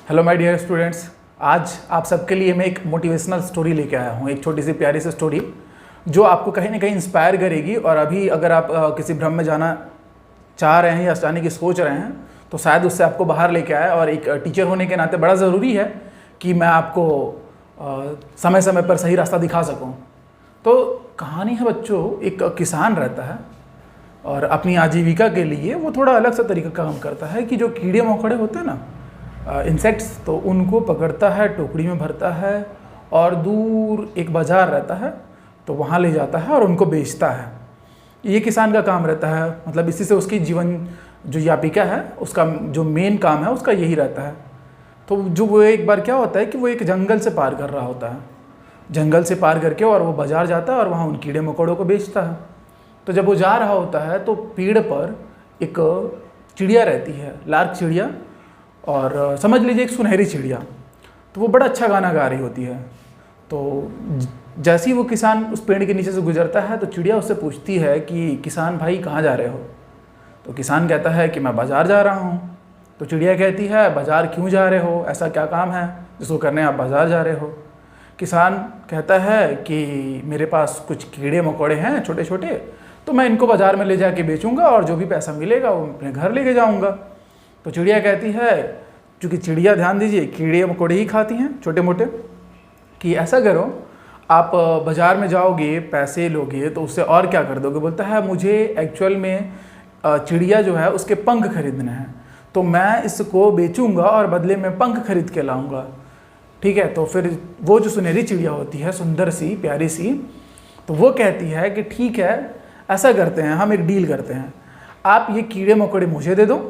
Hello my dear students, आज आप सबके लिए मैं एक मोटिवेशनल स्टोरी लेके आया हूँ। एक छोटी सी प्यारी सी स्टोरी जो आपको कहीं ना कहीं इंस्पायर करेगी। और अभी अगर आप किसी भ्रम में जाना चाह रहे हैं या जाने की सोच रहे हैं तो शायद उससे आपको बाहर लेके आए। और एक टीचर होने के नाते बड़ा ज़रूरी है कि मैं आपको समय समय पर सही रास्ता दिखा सकूँ। तो कहानी है बच्चों, एक किसान रहता है और अपनी आजीविका के लिए वो थोड़ा अलग सा तरीका काम करता है कि जो कीड़े मकोड़े होते हैं ना, इंसेक्ट्स, तो उनको पकड़ता है, टोकरी में भरता है और दूर एक बाज़ार रहता है तो वहाँ ले जाता है और उनको बेचता है। ये किसान का काम रहता है, मतलब इसी से उसकी जीवन जो यापिका है उसका जो मेन काम है उसका यही रहता है। तो जो वो एक बार क्या होता है कि वो एक जंगल से पार कर रहा होता है, जंगल से पार करके और वो बाज़ार जाता है और वहाँ उन कीड़े मकोड़ों को बेचता है। तो जब वो जा रहा होता है तो पेड़ पर एक चिड़िया रहती है, लार्क चिड़िया, और समझ लीजिए एक सुनहरी चिड़िया। तो वो बड़ा अच्छा गाना गा रही होती है। तो जैसे ही वो किसान उस पेड़ के नीचे से गुजरता है तो चिड़िया उससे पूछती है कि किसान भाई कहाँ जा रहे हो। तो किसान कहता है कि मैं बाज़ार जा रहा हूँ। तो चिड़िया कहती है बाज़ार क्यों जा रहे हो, ऐसा क्या काम है जिसको करने आप बाज़ार जा रहे हो। किसान कहता है कि मेरे पास कुछ कीड़े मकोड़े हैं छोटे छोटे, तो मैं इनको बाज़ार में ले जाके बेचूंगा और जो भी पैसा मिलेगा वो अपने घर लेके जाऊंगा। तो चिड़िया कहती है, चूँकि चिड़िया ध्यान दीजिए कीड़े मकोड़े ही खाती हैं छोटे मोटे, कि ऐसा करो आप बाज़ार में जाओगे, पैसे लोगे तो उससे और क्या कर दोगे। बोलता है मुझे एक्चुअल में चिड़िया जो है उसके पंख खरीदने हैं, तो मैं इसको बेचूंगा और बदले में पंख खरीद के लाऊंगा। ठीक है। तो फिर वो जो सुनहरी चिड़िया होती है, सुंदर सी प्यारी सी, तो वो कहती है कि ठीक है, ऐसा करते हैं, हम एक डील करते हैं, आप ये कीड़े मकोड़े मुझे दे दो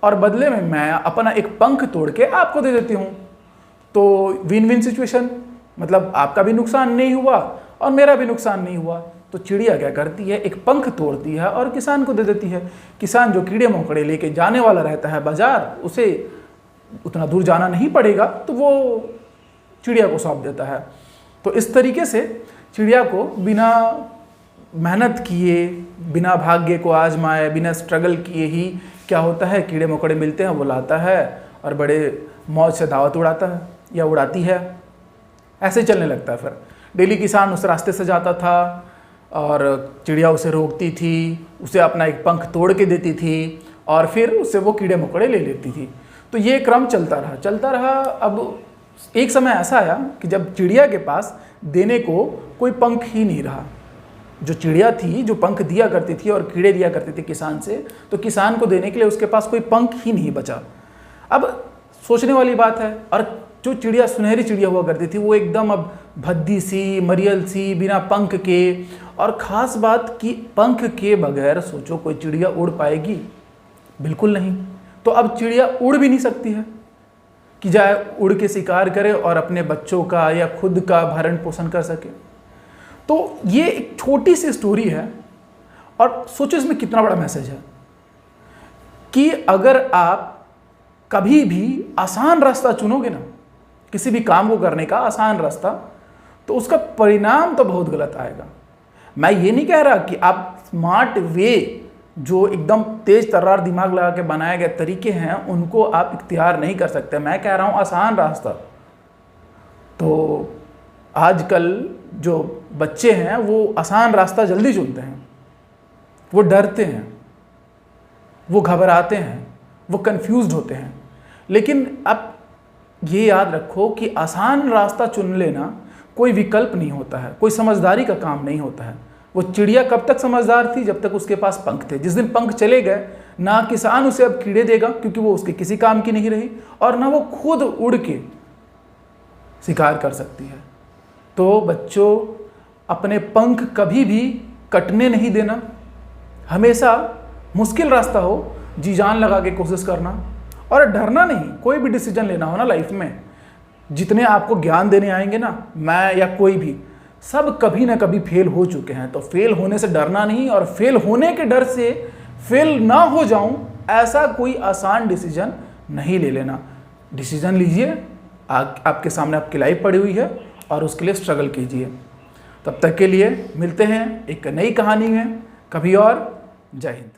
और बदले में मैं अपना एक पंख तोड़ के आपको दे देती हूँ। तो विन विन सिचुएशन, मतलब आपका भी नुकसान नहीं हुआ और मेरा भी नुकसान नहीं हुआ। तो चिड़िया क्या करती है, एक पंख तोड़ती है और किसान को दे देती है। किसान जो कीड़े मकोड़े लेके जाने वाला रहता है बाजार, उसे उतना दूर जाना नहीं पड़ेगा, तो वो चिड़िया को सौंप देता है। तो इस तरीके से चिड़िया को बिना मेहनत किए, बिना भाग्य को आजमाए, बिना स्ट्रगल किए ही क्या होता है, कीड़े मकोड़े मिलते हैं, वो लाता है और बड़े मौज से दावत उड़ाता है या उड़ाती है। ऐसे चलने लगता है। फिर डेली किसान उस रास्ते से जाता था और चिड़िया उसे रोकती थी, उसे अपना एक पंख तोड़ के देती थी और फिर उससे वो कीड़े मकोड़े ले लेती थी। तो ये क्रम चलता रहा। अब एक समय ऐसा आया कि जब चिड़िया के पास देने को कोई पंख ही नहीं रहा। जो चिड़िया थी जो पंख दिया करती थी और कीड़े दिया करती थी किसान से, तो किसान को देने के लिए उसके पास कोई पंख ही नहीं बचा। अब सोचने वाली बात है। और जो चिड़िया सुनहरी चिड़िया हुआ करती थी वो एकदम अब भद्दी सी, मरियल सी, बिना पंख के। और ख़ास बात कि पंख के बगैर सोचो कोई चिड़िया उड़ पाएगी? बिल्कुल नहीं। तो अब चिड़िया उड़ भी नहीं सकती है कि जाए उड़ के शिकार करे और अपने बच्चों का या खुद का भरण पोषण कर सके। तो ये एक छोटी सी स्टोरी है और सोचो इसमें कितना बड़ा मैसेज है कि अगर आप कभी भी आसान रास्ता चुनोगे ना, किसी भी काम को करने का आसान रास्ता, तो उसका परिणाम तो बहुत गलत आएगा। मैं ये नहीं कह रहा कि आप स्मार्ट वे, जो एकदम तेज तर्रार दिमाग लगा के बनाए गए तरीके हैं, उनको आप इख्तियार नहीं कर सकते। मैं कह रहा हूँ आसान रास्ता। तो आजकल जो बच्चे हैं वो आसान रास्ता जल्दी चुनते हैं, वो डरते हैं, वो घबराते हैं, वो कंफ्यूज्ड होते हैं। लेकिन अब ये याद रखो कि आसान रास्ता चुन लेना कोई विकल्प नहीं होता है, कोई समझदारी का काम नहीं होता है। वो चिड़िया कब तक समझदार थी? जब तक उसके पास पंख थे। जिस दिन पंख चले गए, ना किसान उसे अब कीड़े देगा क्योंकि वो उसके किसी काम की नहीं रही, और ना वो खुद उड़ के शिकार कर सकती है। तो बच्चों, अपने पंख कभी भी कटने नहीं देना। हमेशा मुश्किल रास्ता हो, जी जान लगा के कोशिश करना और डरना नहीं। कोई भी डिसीजन लेना हो ना लाइफ में, जितने आपको ज्ञान देने आएंगे ना, मैं या कोई भी, सब कभी ना कभी फेल हो चुके हैं। तो फेल होने से डरना नहीं, और फेल होने के डर से फेल ना हो जाऊं ऐसा कोई आसान डिसीजन नहीं ले लेना। डिसीजन लीजिए, आपके सामने आपकी लाइफ पड़ी हुई है और उसके लिए स्ट्रगल कीजिए। तब तक के लिए मिलते हैं एक नई कहानी में कभी और। जय हिंद।